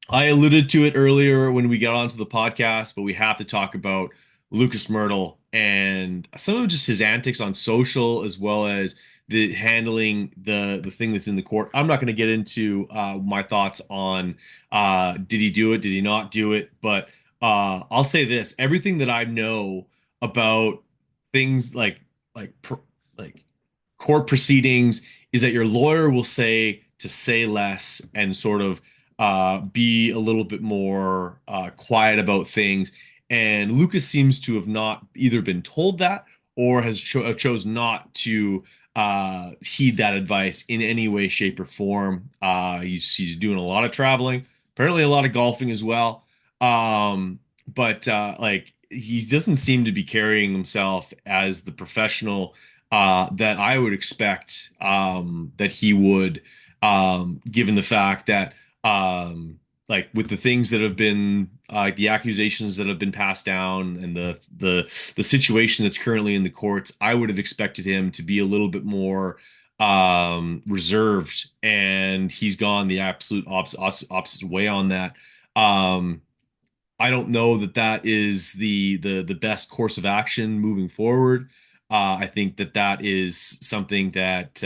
I alluded to it earlier when we got onto the podcast, but we have to talk about Lucas Myrtle and some of just his antics on social, as well as the handling the thing that's in the court. I'm not going to get into my thoughts on did he do it, did he not do it, but I'll say this: everything that I know about things like like court proceedings is that your lawyer will say to say less and sort of be a little bit more quiet about things. And Lucas seems to have not either been told that or has chose not to heed that advice in any way, shape, or form. He's doing a lot of traveling, apparently a lot of golfing as well. But like he doesn't seem to be carrying himself as the professional that I would expect that he would, given the fact that like with the things that have been the accusations that have been passed down and the situation that's currently in the courts, I would have expected him to be a little bit more reserved, and he's gone the absolute opposite way on that. Um, I don't know that that is the best course of action moving forward. I think that that is something that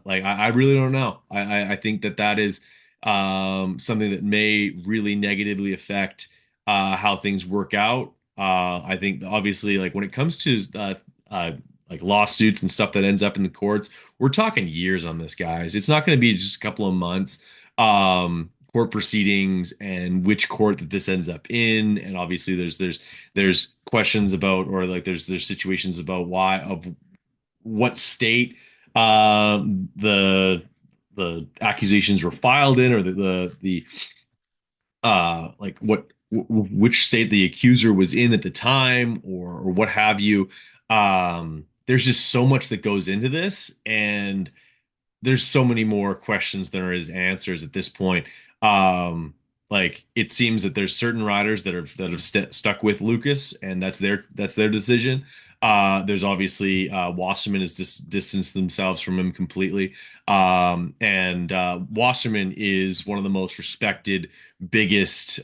like I really don't know. I think that that is something that may really negatively affect how things work out. I think obviously like when it comes to uh, like lawsuits and stuff that ends up in the courts, we're talking years on this, guys. It's not going to be just a couple of months. Court proceedings and which court that this ends up in, and obviously there's questions about, or like there's situations about why of what state the accusations were filed in, or the like which state the accuser was in at the time, or what have you. There's just so much that goes into this, and there's so many more questions than there is answers at this point. Um, like it seems that there's certain riders that have stuck with Lucas, and that's their decision. There's obviously Wasserman has distanced themselves from him completely, and Wasserman is one of the most respected, biggest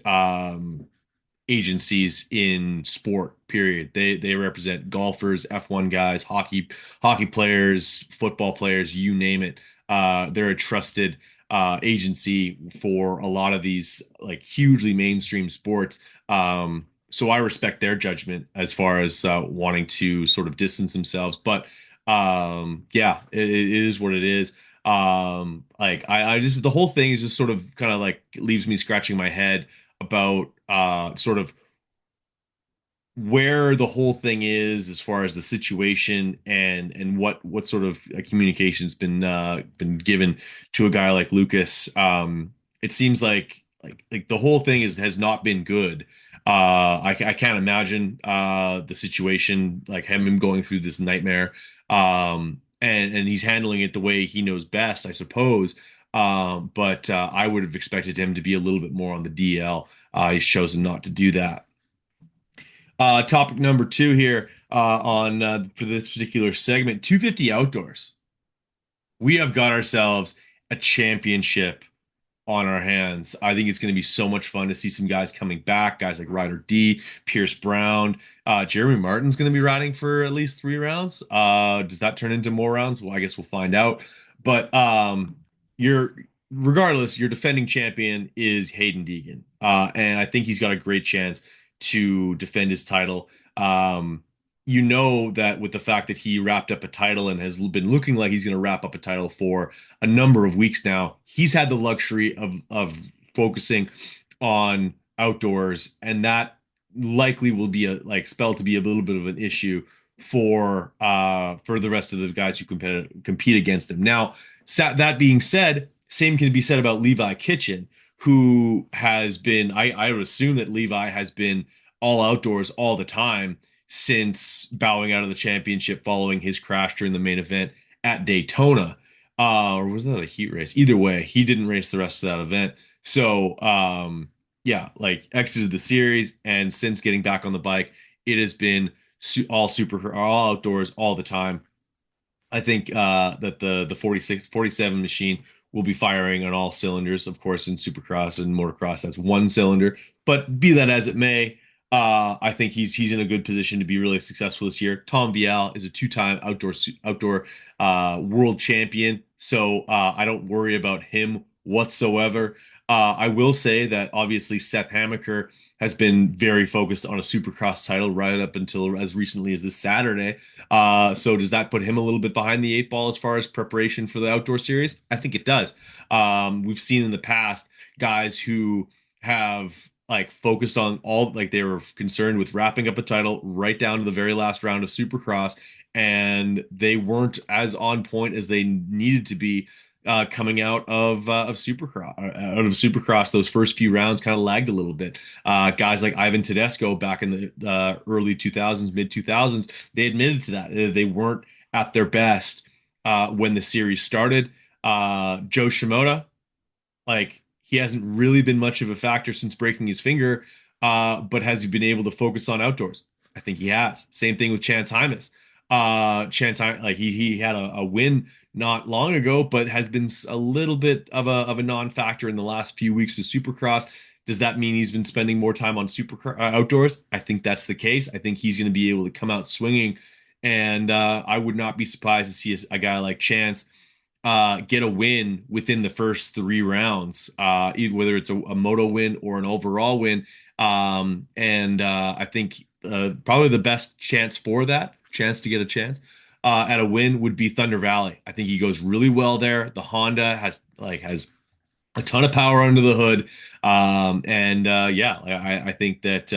agencies in sport, period. They represent golfers, F1 guys, hockey players, football players, you name it. They're a trusted agency for a lot of these like hugely mainstream sports. So I respect their judgment as far as wanting to sort of distance themselves. But yeah, it is what it is. Like I just the whole thing is just sort of kind of like leaves me scratching my head about sort of where the whole thing is as far as the situation, and what sort of communication's been given to a guy like Lucas. It seems like the whole thing has not been good. I can't imagine the situation like him going through this nightmare. And he's handling it the way he knows best, I suppose. But I would have expected him to be a little bit more on the DL. He's chosen not to do that. Topic number two here on for this particular segment, 250 outdoors. We have got ourselves a championship on our hands. I think it's going to be so much fun to see some guys coming back, guys like Ryder D, Pierce Brown, Jeremy Martin's going to be riding for at least 3 rounds. Does that turn into more rounds? Well, I guess we'll find out. But you're regardless, your defending champion is Hayden Deegan, and I think he's got a great chance to defend his title. You know that with the fact that he wrapped up a title and has been looking like he's going to wrap up a title for a number of weeks now, he's had the luxury of focusing on outdoors, and that likely will be a like spelled to be a little bit of an issue for the rest of the guys who compete against him. Now, that being said, same can be said about Levi Kitchen, who has been, I would assume that Levi has been all outdoors all the time since bowing out of the championship following his crash during the main event at Daytona. Or was that a heat race? Either way, he didn't race the rest of that event. So, yeah, like exited the series, and since getting back on the bike, it has been all outdoors all the time. I think that the 46 47 machine will be firing on all cylinders. Of course, in Supercross and motocross, that's one cylinder. But be that as it may, I think he's in a good position to be really successful this year. Tom Vial is a two-time outdoor world champion, so I don't worry about him whatsoever. I will say that obviously Seth Hamaker has been very focused on a Supercross title right up until as recently as this Saturday. So does that put him a little bit behind the eight ball as far as preparation for the outdoor series? I think it does. We've seen in the past guys who have like focused on all like they were concerned with wrapping up a title right down to the very last round of Supercross, and they weren't as on point as they needed to be coming out of Supercross. Those first few rounds kind of lagged a little bit. Guys like Ivan Tedesco back in the early 2000s, mid 2000s, they admitted to that. They weren't at their best when the series started. Joe Shimoda, like he hasn't really been much of a factor since breaking his finger, but has he been able to focus on outdoors? I think he has. Same thing with Chance Hymas. Like he had a win not long ago, but has been a little bit of a non-factor in the last few weeks of Supercross. Does that mean he's been spending more time on super outdoors? I think that's the case. I think he's going to be able to come out swinging, and I would not be surprised to see a guy like Chance get a win within the first three rounds, whether it's a moto win or an overall win. And I think probably the best chance to get a chance at a win would be Thunder Valley. I think he goes really well there. The Honda has a ton of power under the hood. And yeah, I think that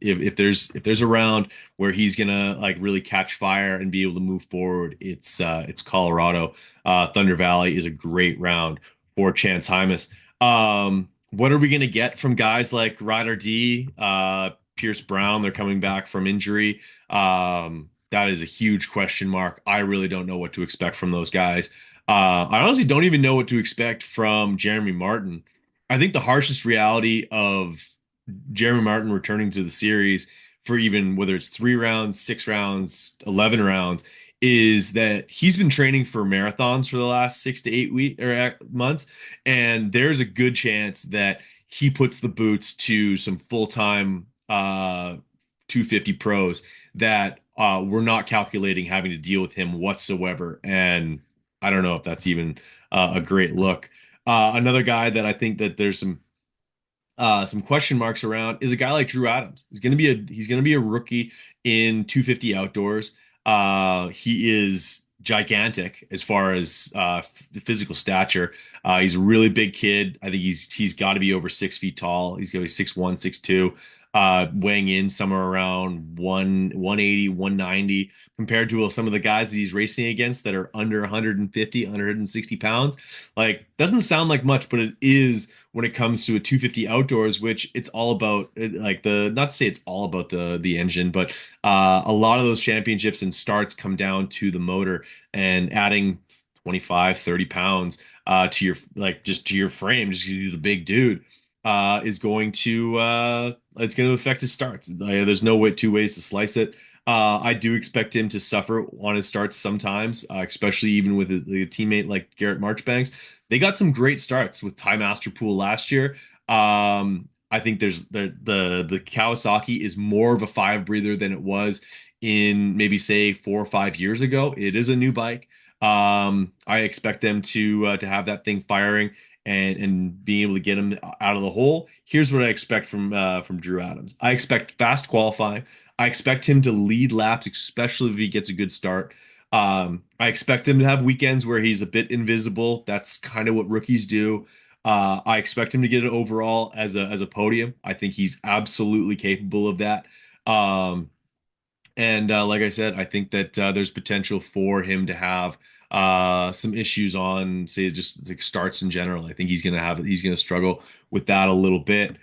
if there's a round where he's gonna like really catch fire and be able to move forward, it's Colorado. Thunder Valley is a great round for Chance Hymas. What are we gonna get from guys like Ryder D, Pierce Brown? They're coming back from injury. That is a huge question mark. I really don't know what to expect from those guys. I honestly don't even know what to expect from Jeremy Martin. I think the harshest reality of Jeremy Martin returning to the series for even whether it's 3 rounds, 6 rounds, 11 rounds is that he's been training for marathons for the last 6 to 8 weeks or months, and there's a good chance that he puts the boots to some full-time 250 pros that we're not calculating having to deal with him whatsoever. And I don't know if that's even a great look. Another guy that I think that there's some question marks around is a guy like Drew Adams. He's gonna be a rookie in 250 outdoors. He is gigantic as far as physical stature. He's a really big kid. I think he's got to be over 6 feet tall. He's gonna be 6'1", 6'2", weighing in somewhere around 180, 190 compared to some of the guys that he's racing against that are under 150, 160 pounds. Like, doesn't sound like much, but it is when it comes to a 250 outdoors, which it's all about like not to say it's all about the engine, but a lot of those championships and starts come down to the motor and adding 25, 30 pounds to your like just to your frame, just because you're the big dude, is going to it's going to affect his starts. There's no way two ways to slice it. I do expect him to suffer on his starts sometimes, especially even with a teammate like Garrett Marchbanks. They got some great starts with Ty Masterpool last year. I think there's the Kawasaki is more of a five breather than it was in maybe say 4 or 5 years ago. It is a new bike. I expect them to have that thing firing and being able to get him out of the hole. Here's what I expect from Drew Adams. I expect fast qualifying. I expect him to lead laps, especially if he gets a good start. I expect him to have weekends where he's a bit invisible. That's kind of what rookies do. I expect him to get it overall as a podium. I think he's absolutely capable of that. Um, and like I said, I think that there's potential for him to have some issues on, say, just like starts in general. I think he's gonna struggle with that a little bit.